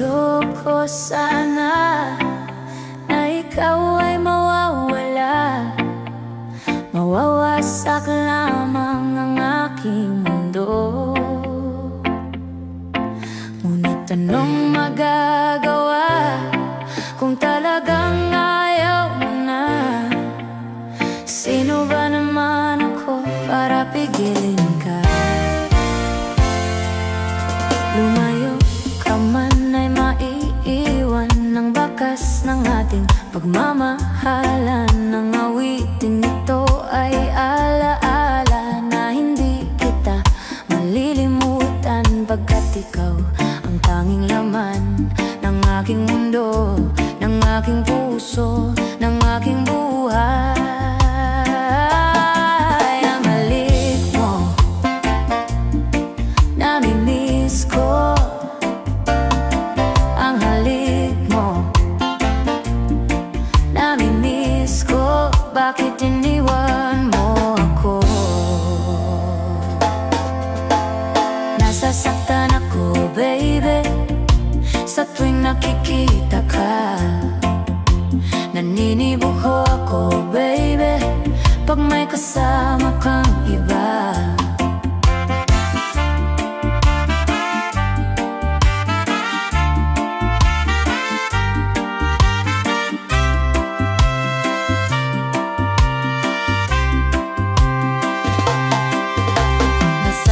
Ayoko sana na ikaw ay mawawala, mawawasak lamang ang aking mundo. Ngunit anong magagawa kung talagang ayaw mo na? Sino ba naman ako para pigilin ka? Lumayo ka man ay maiiwan ng bakas ng ating pagmamahalan. Ng awitin ito ay alaala na hindi kita malilimutan, pagkat ikaw ang tanging laman ng aking mundo, ng aking puso, ng aking buhay. Ang halik mo, namimiss ko. Ang halik mo, namimiss ko. Bakit iniwan mo ako? Nasasaktan ako, baby, sa tuwing nakikita ka. Naninibuho ako, baby, pag may kasama kang iba.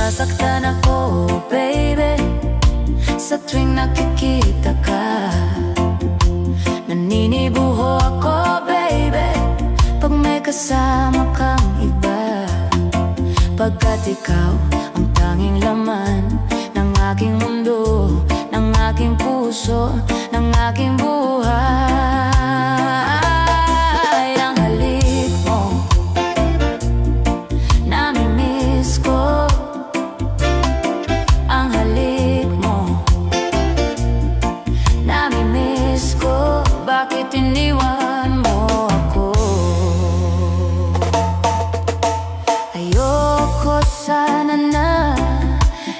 Nasasaktan ako, baby, sa tuwing nakikita ka. Naninibuho ako, baby, pag may kasama kang iba. Pagkat ikaw ang tanging laman ng aking mundo, ng aking puso, ng aking buhay. Ang halik mo, namimiss ko. Ang halik mo, namimiss ko. Bakit iniwan mo ako? Ayoko sana na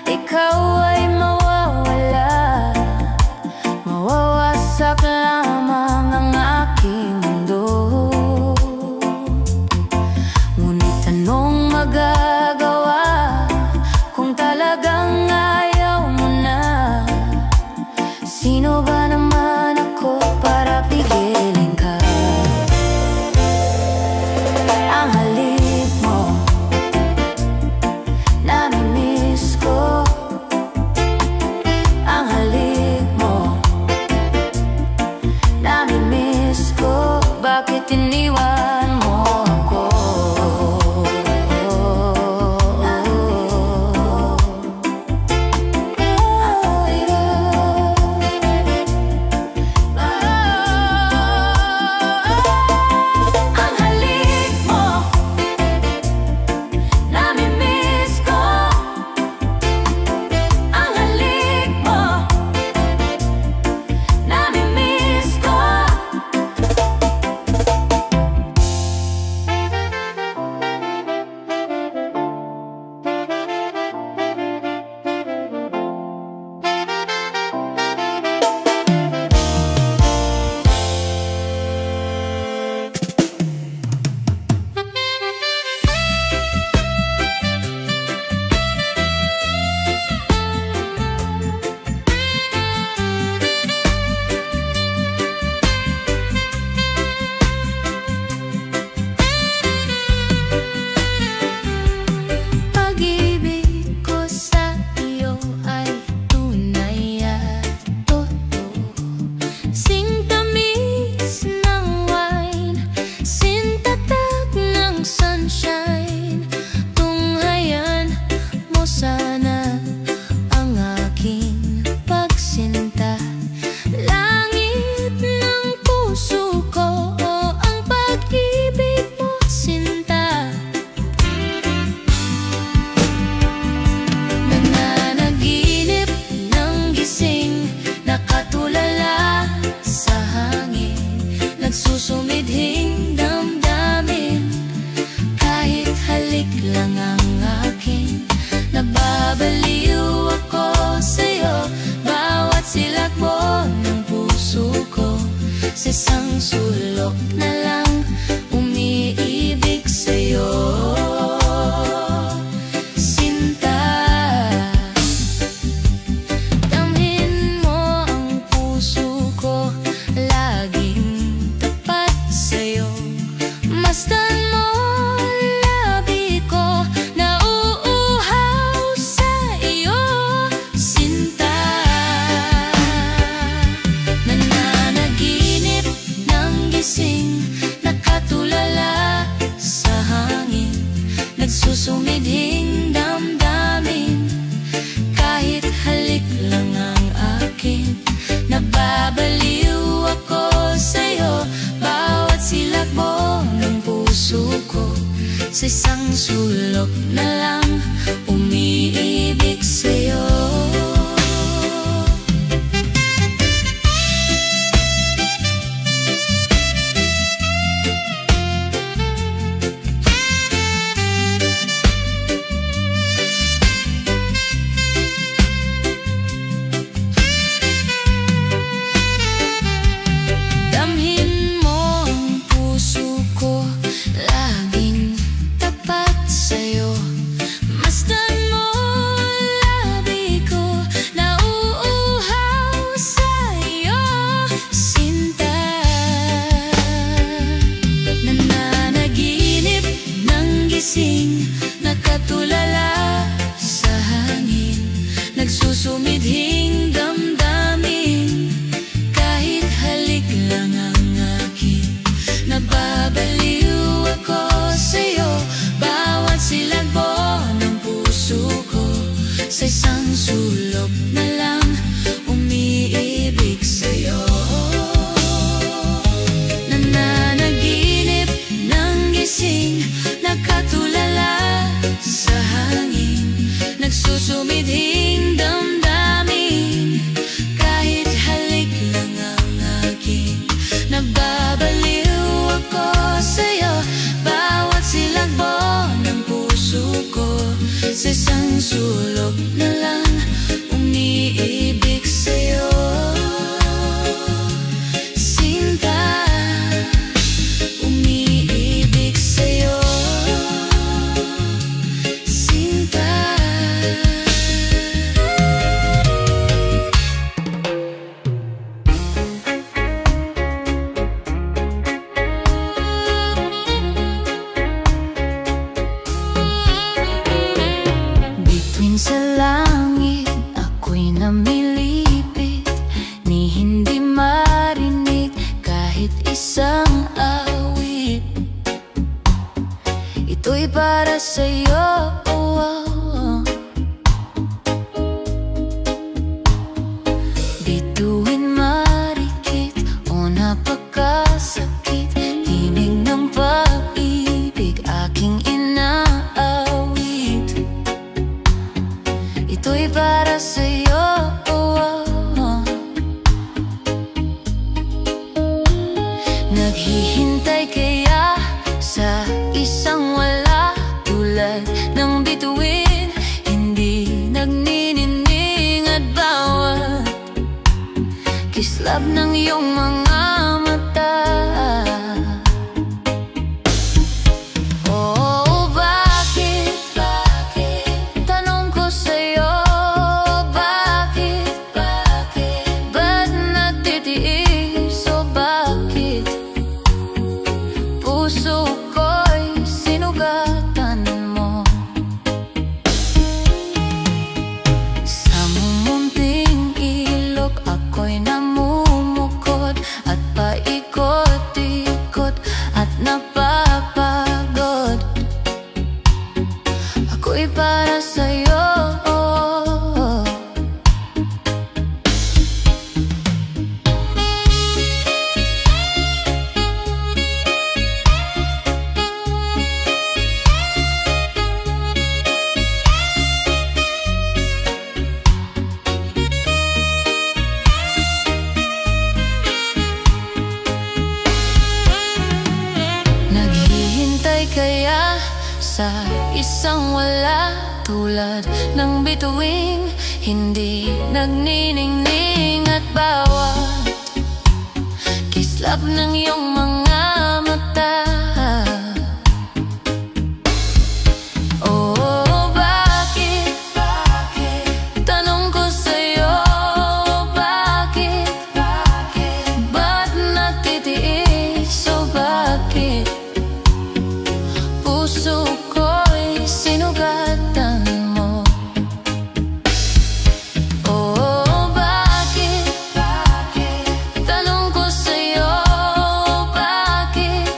ikaw ay mawawala, mawawasak lamang ang aking mundo. Ngunit anong magagawa kung talagang ayaw mo na? Sino ba naman ako para pigilin ka? Ang halik mo, namimiss ko. Ang halik mo, namimiss ko. Bakit iniwan mo ako? sa isang sulok na lang umiibig sa'yo. Sinta, damhin mo ang puso ko, laging tapat sa'yo. Masdan mo labi ko, nauuhaw sa iyo. Sinta, nananaginip ng gising, nakatulala sa hangin, nagsusumidhing damdamin, kahit halik lang ang akin. Nababaliw ako sa'yo, bawat silakbo ng puso ko, sa isang sulok na lang umiibig sa'yo. Damhin mo ang puso ko, laging tapat sa'yo. Masdan mo labi ko, nauuhaw sa iyo. Sinta, nananaginip ng gising, nakatulala sa hangin, nagsusumidhing damdamin, kahit halik lang ang akin. Nababaliw ako sa'yo, bawat silagbo ng puso ko, sa isang sulok na lang umiibig sa'yo. Nananaginip ng gising, nakatulala sa hangin, nagsusumidhing damdamin, kahit halik lang ang akin. Nababaliw ako sa'yo, bawat silagbo ng puso ko, sa isang sulok na lang umiibig sa'yo. Sinta, umiibig sa'yo. Sinta. Bituin sa langit, ako'y namilipit, ni hindi marinig kahit isang awit. Ito'y para sa'yo, oh, oh. Bituin marikit o napakasakit, himig ng pag-ibig aking inaawit. Ito'y para sa'yo, oh, oh. Naghihintay kaya sa isang wala, tulad ng bituin, hindi nagninining, at bawat kislap ng iyong mga mata. Oh, bakit? Tanong ko sa'yo, bakit? Ba't natitiis? O bakit puso ko'y sinugatan mo? Sa mumunting ilog ako'y namumukod, at paikot-ikot at napapagod. Ako'y para sa'yo, oh. Naghihintay kaya sa isang wala, tulad ng bituing hindi nagniningning, at bawat kislap ulap ng iyong mga mata. Oh, bakit? Tanong ko sa'yo, bakit? Ba't natitiis? Oh, bakit? Puso ko'y sinugatan mo. Oh, bakit? Tanong ko sa'yo, bakit?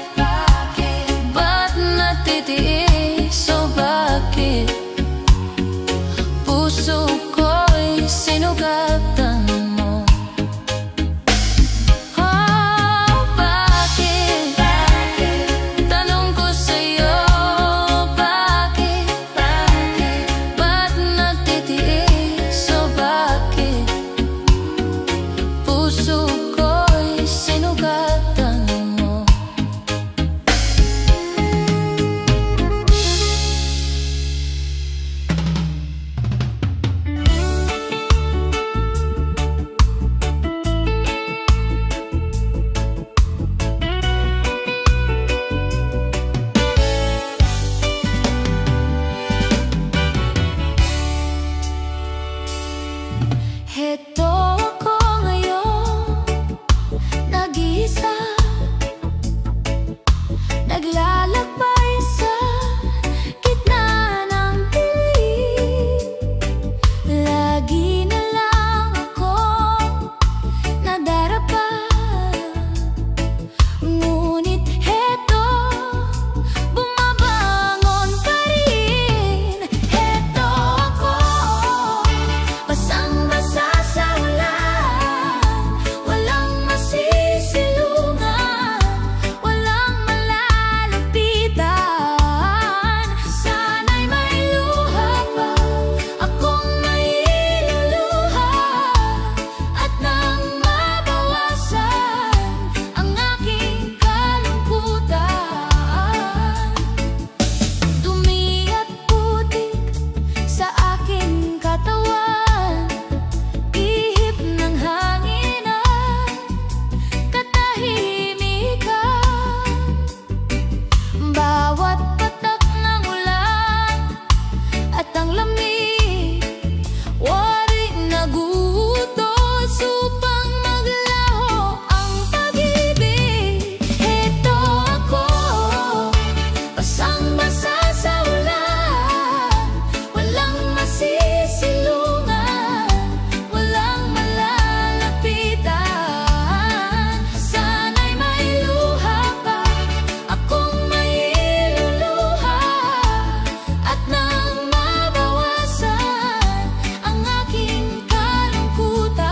Ba't natitiis? Oh, bakit? Puso ko'y sinugatan mo. Oh, bakit? Tanong ko sa'yo, bakit? Ba't natitiis? Oh, bakit? Puso ko'y sinugatan mo. Heto ako ngayon, nag-iisa, naglalakbay sa gitna ng dilim. Lagi na lang akong nadarapa, ngunit heto, bumabangon pa rin. Heto ako, basang-basa sa ulan, walang masisilungan, walang malalapitan. Sana'y may luha pa akong mailuluha, at nang mabawasan ang aking kalungkutan. Dumi at putik sa aking katawan, ihip ng hangin at katahimikan. Bawat patak ng ulan at ang lamig, waring naguutos upang maglaho ang pag-ibig. Heto ako, basang-basa sa ulan, walang masisilungan, walang malalapitan. Sana'y may luha pa akong mailuluha, at nang mabawasan ang aking kalungkutan.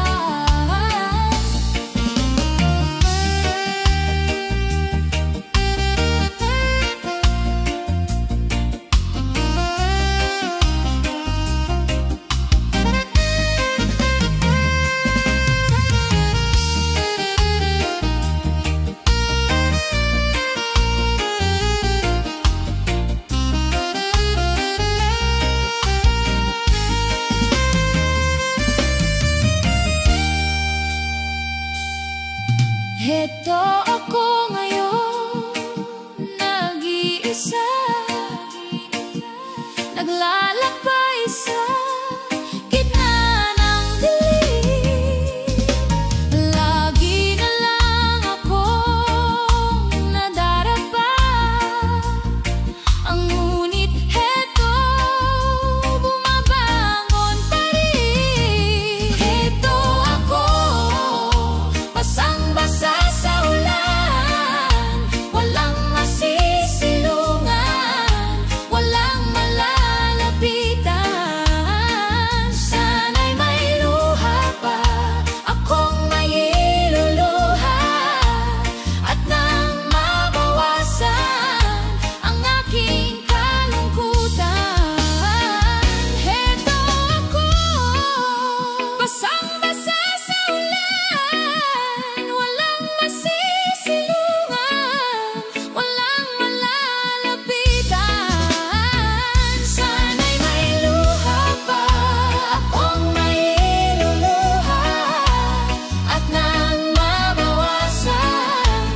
Heto ako ngayon, nag-iisa, naglalakbay sa gitna ng dilim. Lagi na lang akong nadarapa, ang ngunit heto, bumabangon pa rin. Heto ako, basang-basa sa ulan, walang masisilungan, walang malalapitan. Sana'y may luha pa akong mailuluha, at nang mabawasan ang aking kalungkutan. Heto ako, basang-basa sa ulan, walang masisilungan, walang malalapitan. Sana'y may luha pa akong mailuluha, at nang mabawasan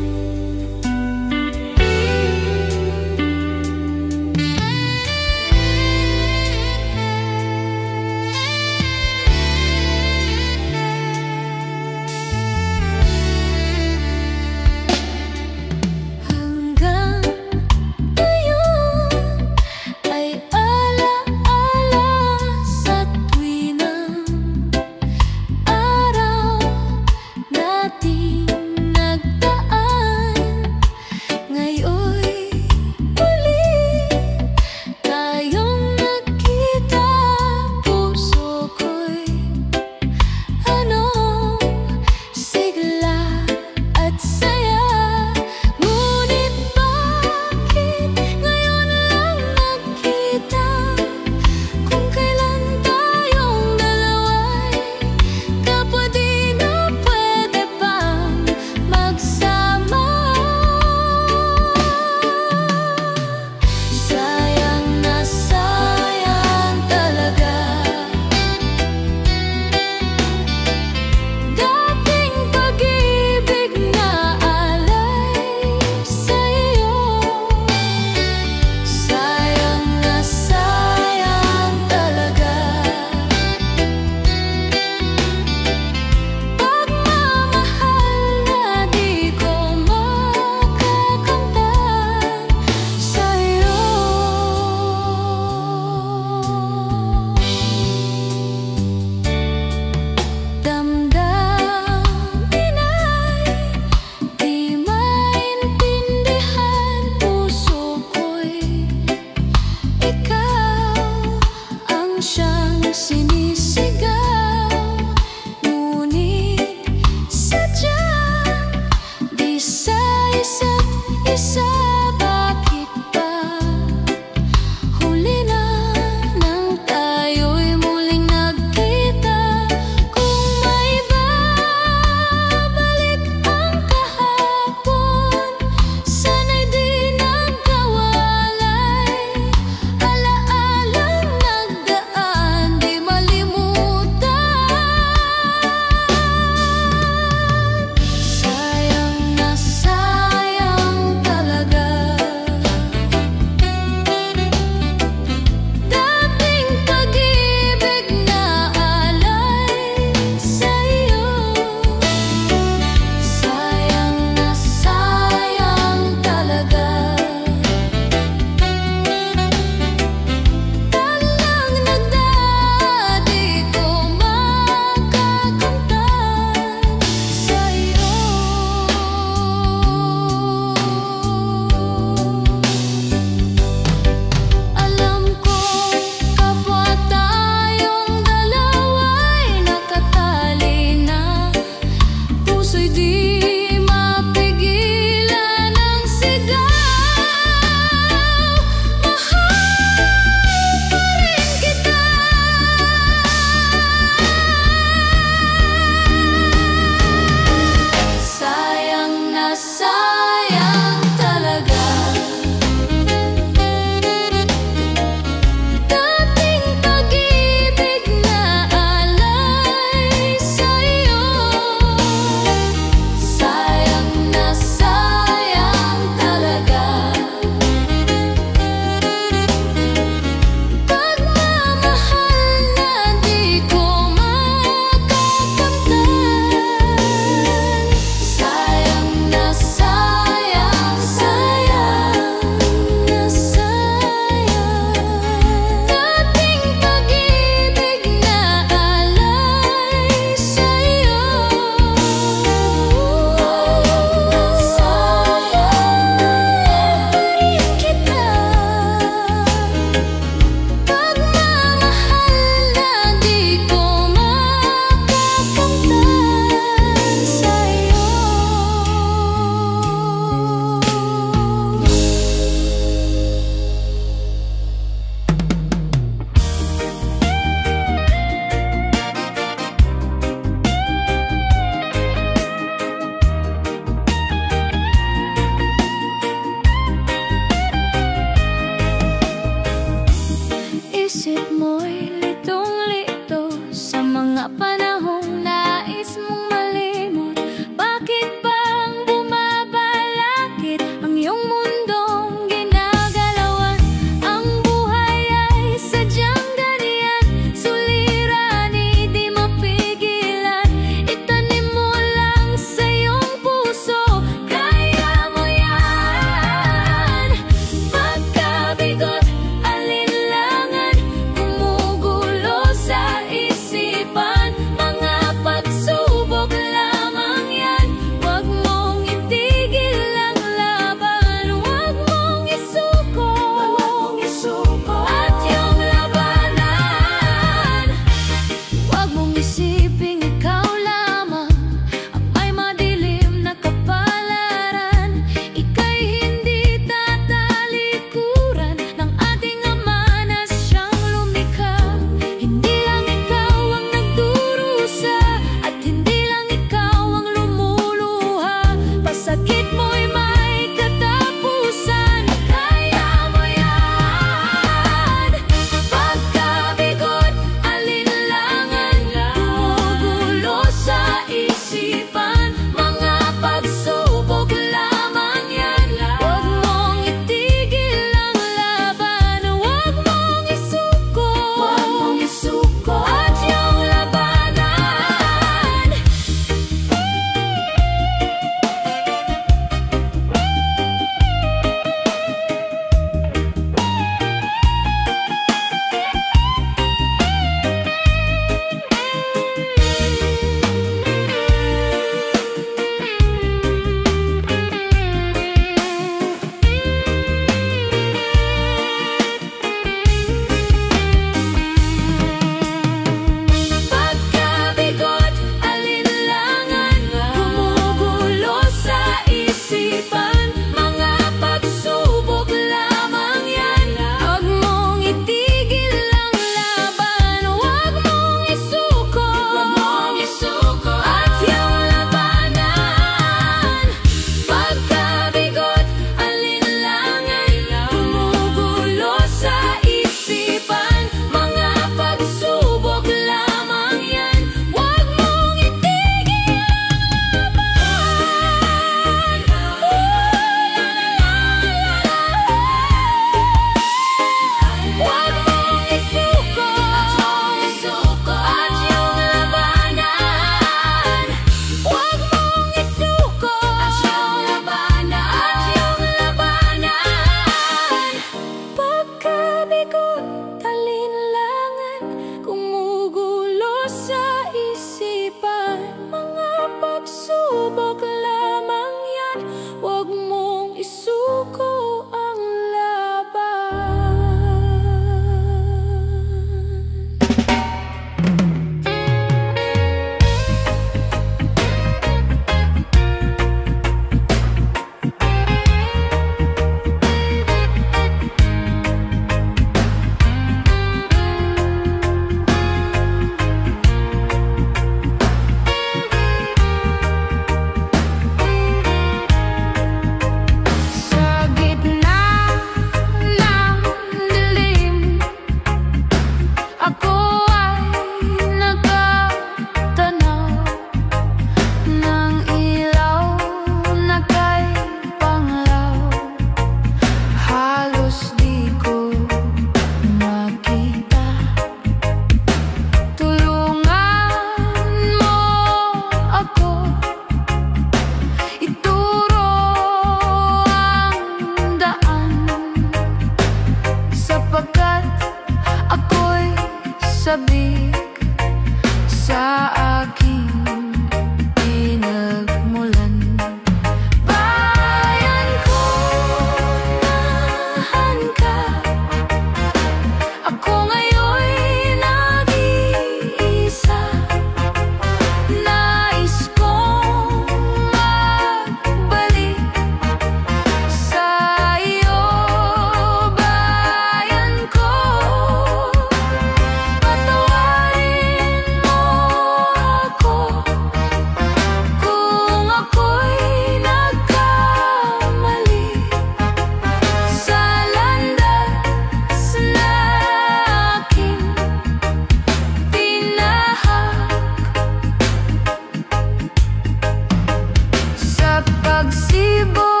pagsibol